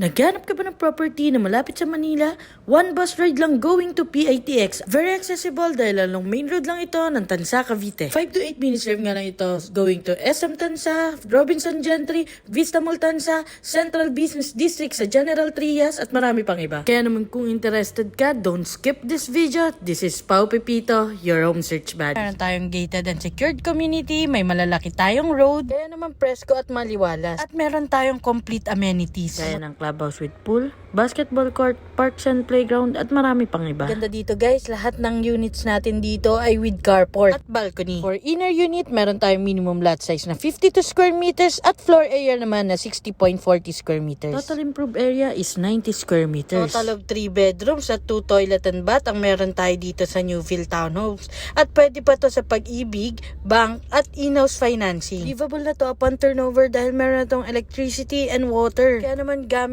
Naghanap ka ba ng property na malapit sa Manila? One bus ride lang going to PITX. Very accessible dahil along main road lang ito ng Tansa, Cavite. 5 to 8 minutes drive nga lang ito going to SM Tansa, Robinson Gentry, Vista Mall Tansa, Central Business District sa General Trias at marami pang iba. Kaya naman kung interested ka, don't skip this video. This is Pao Pepito, your home search buddy. Meron tayong gated and secured community, may malalaki tayong road, kaya naman presko at maliwalas. At meron tayong complete amenities. Kaya ng clubhouse with pool, basketball court, parks and playground at marami pang iba. Ganda dito guys, lahat ng units natin dito ay with carport at balcony. For inner unit, meron tayong minimum lot size na 52 square meters at floor area naman na 60.40 square meters. Total improved area is 90 square meters. Total of 3 bedrooms at 2 toilet and bath ang meron tayo dito sa Newfield Townhomes. At pwede pa to sa Pag-ibig, bank at in-house financing. Livable na to upon turnover dahil meron na tong electricity and water. Kaya naman gamit